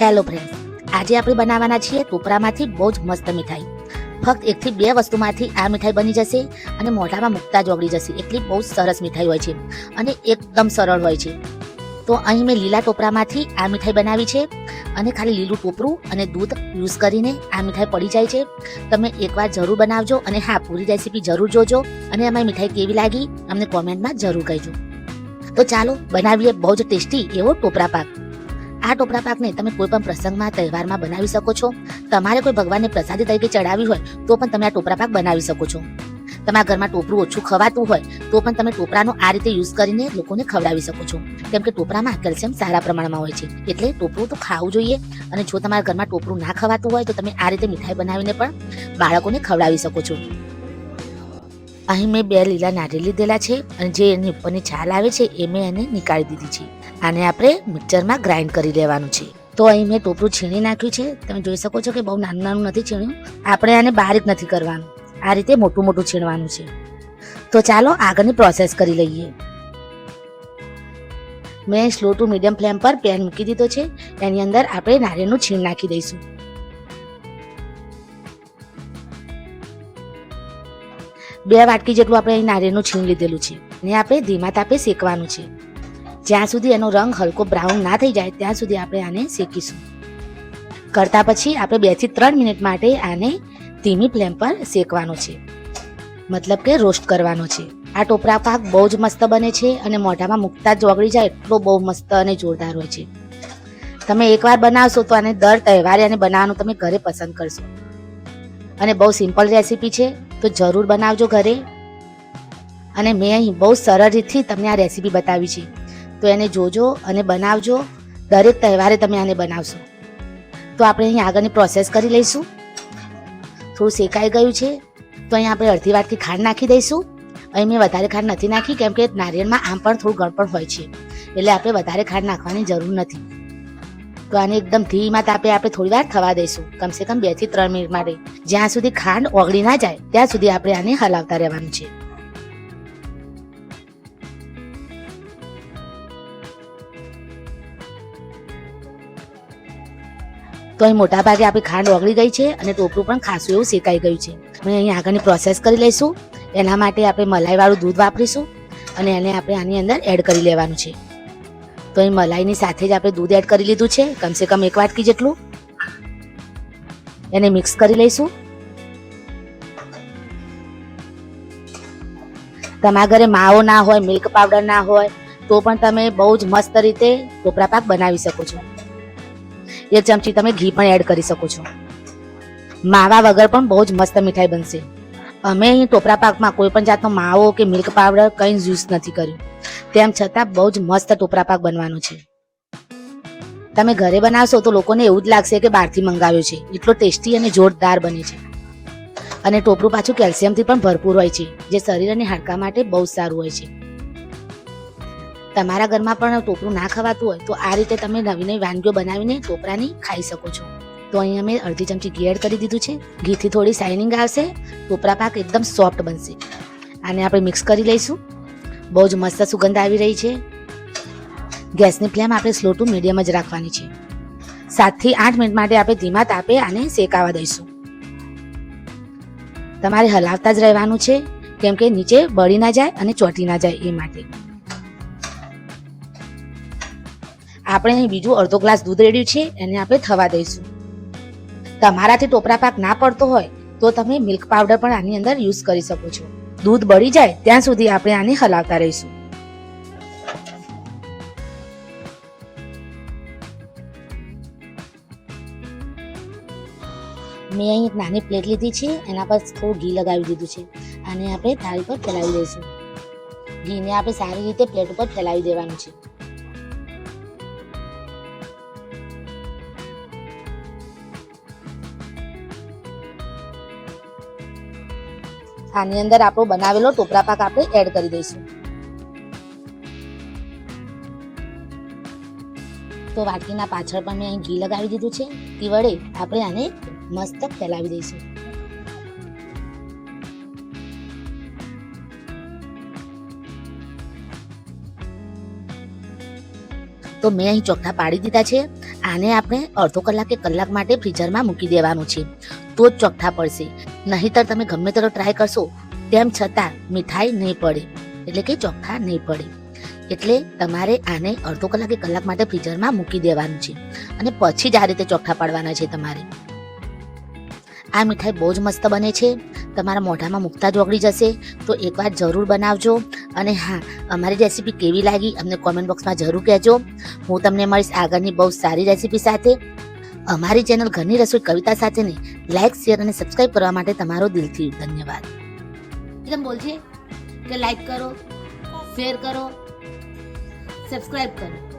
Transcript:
Hello friends, આજે આપણે બનાવવાના છીએ ટોપરામાંથી બહુ જ મસ્ત મીઠાઈ. ફક્ત 1 થી 2 વસ્તુમાંથી આ મીઠાઈ બની જશે અને મોઢામાં મૂકતા જ ઓગળી જશે. એટલી બહુ સરસ મીઠાઈ હોય છે અને એકદમ સરળ હોય છે. તો અહીં મેં લીલા ટોપરામાંથી આ મીઠાઈ બનાવી છે અને ખાલી લીલું ટોપરું અને દૂધ યુઝ કરીને આ મીઠાઈ પડી જાય છે. તમે એકવાર જરૂર બનાવજો અને હા, પૂરી રેસીપી જરૂર જોજો અને અમારી મીઠાઈ કેવી લાગી અમને કોમેન્ટમાં જરૂર કહેજો. તો ચાલો બનાવીએ બહુ જ ટેસ્ટી એવો ટોપરા પાક. આ ટોપરા પાકને તમે કોઈ પણ પ્રસંગમાં, તહેવારમાં બનાવી શકો છો. તમારે કોઈ ભગવાનને પ્રસાદી તરીકે ચડાવી હોય તો પણ તમે આ ટોપરા પાક બનાવી શકો છો. તમારા ઘરમાં ટોપરું ઓછું ખવાતું હોય તો પણ તમે ટોપરાનો આ રીતે યુઝ કરીને લોકોને ખવડાવી શકો છો. કેમ કે ટોપરામાં કેલ્શિયમ સારા પ્રમાણમાં હોય છે, એટલે ટોપરું તો ખાવું જોઈએ. અને જો તમારા ઘરમાં ટોપરું ના ખવાતું હોય તો તમે આ રીતે મીઠાઈ બનાવીને પણ બાળકોને ખવડાવી શકો છો. અહીં મેં 2 લીલા નારિયેળ લીધેલા છે અને જે એની ઉપરની છાલ આવે છે એ મેં એને નીકાળી દીધી છે. આને આપણે મિક્સરમાં ગ્રાઇન્ડ કરી લેવાનું છે. તો અહીં મેં ટોપરું છીણી નાખ્યું છે. તમે જોઈ શકો છો કે બહુ નાનું નાનું નથી છીણ્યું. આપણે આને બારીક નથી કરવાનું, આ રીતે મોટું મોટું છીણવાનું છે. તો ચાલો આગળની પ્રોસેસ કરી લઈએ. મેં સ્લો ટુ મીડિયમ ફ્લેમ પર પેન મૂકી દીધો છે. એની અંદર આપણે નારિયેળનું છીણ નાખી દઈશું. 2 વાટકી જેટલું આપણે અહીં નારિયેળનું છીણ લીધેલું છે અને આપણે ધીમા તાપે શેકવાનું છે. જ્યાં સુધી એનો રંગ હલકો બ્રાઉન ના થઈ જાય ત્યાં સુધી આપણે આને શેકીશું. કરતા પછી આપણે 2 થી 3 મિનિટ માટે આને ધીમી ફ્લેમ પર શેકવાનો છે, મતલબ કે રોસ્ટ કરવાનો છે. આ ટોપરા પાક બહુ જ મસ્ત બને છે અને મોઢામાં મૂકતા જ ઓગળી જાય એટલો બહુ મસ્ત અને જોરદાર હોય છે. તમે એકવાર બનાવશો તો આને દર તહેવારે આને બનાવવાનું તમે ઘરે પસંદ કરશો. અને બહુ સિમ્પલ રેસીપી છે, તો જરૂર બનાવજો ઘરે. અને મેં અહીં બહુ સરળ રીતથી તમને આ રેસીપી બતાવી છે, તો એને જોજો અને બનાવજો. દરેક તહેવારે તમે આને બનાવશો. તો આપણે અહીં આગળની પ્રોસેસ કરી લઈશું. થોડું શેકાઈ ગયું છે તો અહીં આપણે અડધી વાટકી ખાંડ નાખી દઈશું. અહીં મેં વધારે ખાંડ નથી નાખી કેમ કે નારિયેળમાં આમ પણ થોડું ગળપણ હોય છે, એટલે આપણે વધારે ખાંડ નાખવાની જરૂર નથી. તો આને એકદમ ધીમા તાપે આપણે થોડી વાર થવા દઈશું, કમસે કમ 2 થી 3 મિનિટ માટે. જ્યાં સુધી ખાંડ ઓગળી ના જાય ત્યાં સુધી આપણે આને હલાવતા રહેવાનું છે. તો અહીં મોટા ભાગે આપણી ખાંડ ઓગળી ગઈ છે અને ટોપરું પણ ખાસું એવું શેકાઈ ગયું છે. હવે અહીં આગળની પ્રોસેસ કરી લઈશું. એના માટે આપણે મલાઈવાળું દૂધ વાપરીશું અને એને આપણે આની અંદર એડ કરી લેવાનું છે. તો અહીં મલાઈની સાથે જ આપણે દૂધ એડ કરી લીધું છે, કમસે કમ 1 વાટકી જેટલું. એને મિક્સ કરી લઈશું. તમારા ઘરે માવો ના હોય, મિલ્ક પાવડર ના હોય તો પણ તમે બહુ જ મસ્ત રીતે ટોપરા પાક બનાવી શકો છો. 1 ચમચી તમે ઘી પણ એડ કરી શકો છો. માવા વગર પણ બહુ જ મસ્ત મીઠાઈ બનશે. અમે અહીં ટોપરા પાકમાં કોઈ પણ જાતનો માવો કે મિલ્ક પાવડર કંઈ જ યુઝ નથી કર્યું. તેમ છતાં બહુ જ મસ્ત ટોપરા પાક બનવાનો છે. તમે ઘરે બનાવશો તો લોકોને એવું જ લાગશે કે બહારથી મંગાવ્યો છે. એટલો ટેસ્ટી અને જોરદાર બને છે. અને ટોપરું પાછું કેલ્શિયમથી પણ ભરપૂર હોય છે, જે શરીર અને હાડકા માટે બહુ સારું હોય છે. તમારા ઘરમાં પણ ટોપરું ના ખવાતું હોય તો આ રીતે તમે નવી નવી વાનગીઓ બનાવીને ટોપરાની ખાઈ શકો છો. તો અહીં અમે અડધી ચમચી ઘી એડ કરી દીધું છે. ઘીથી થોડી શાઇનિંગ આવશે, ટોપરા પાક એકદમ સોફ્ટ બનશે. આને આપણે મિક્સ કરી લઈશું. બહુ જ મસ્ત સુગંધ આવી રહી છે. ગેસની ફ્લેમ આપણે સ્લો ટુ મીડિયમ જ રાખવાની છે. 7 થી 8 મિનિટ માટે આપણે ધીમા તાપે આને શેકાવા દઈશું. તમારે હલાવતા જ રહેવાનું છે, કેમ કે નીચે બળી ના જાય અને ચોંટી ના જાય એ માટે. આપણે અહીં બીજું અડધો ગ્લાસ દૂધ રેડ્યું છે, એને આપણે થવા દઈશું. તમારાથી ટોપરા પાક ના પડતો હોય તો તમે મિલ્ક પાવડર પણ આની અંદર યુઝ કરી શકો છો. દૂધ બળી જાય ત્યાં સુધી આપણે આને હલાવતા રહીશું. મેં અહીં એક નાની પ્લેટ લીધી છે, એના પર થોડું ઘી લગાવી દીધું છે. આને આપણે થાળી પર ફેલાવી દઈશું. ઘીને આપણે સારી રીતે પ્લેટ ઉપર ફેલાવી દેવાનું છે. આની અંદર આપણો બનાવેલો ટોપરા પાક આપણે એડ કરી દઈશું. તો વાટકીના પાછળ પણ મેં અહીં ઘી લગાવી દીધું છે. તે વડે આપણે આને મસ્ત ફેલાવી દઈશું. તો મેં અહીં ચોખ્ખા પાડી દીધા છે આને આપણે અડધો કલાક કે કલાક માટે ફ્રીઝરમાં મૂકી દેવાનું છે, તો જ ચોખ્ઠા પડશે. નહીંતર તમે ગમે તેટલો ટ્રાય કરશો તેમ છતાં મીઠાઈ નહીં પડે, એટલે કે ચોખ્ઠા નહીં પડે. એટલે તમારે આને અડધો કલાક કે કલાક માટે ફ્રીઝરમાં મૂકી દેવાનું છે અને પછી જ આ રીતે ચોખ્ઠા પાડવાના છે તમારે. આ મીઠાઈ બહુ જ મસ્ત બને છે, તમારા મોઢામાં મૂકતા જ ઓગળી જશે. તો એકવાર જરૂર બનાવજો. અને હા, અમારી રેસીપી કેવી લાગી અમને કોમેન્ટ બોક્સમાં જરૂર કહેજો. હું તમને મળીશ આગળની બહુ સારી રેસીપી સાથે. અમારી ચેનલ ઘરની રસોઈ કવિતા સાથેને લાઈક, શેર અને સબસ્ક્રાઇબ કરવા માટે તમારો દિલથી ધન્યવાદ. એકદમ બોલજે કે લાઈક કરો, શેર કરો, સબસ્ક્રાઇબ કરો.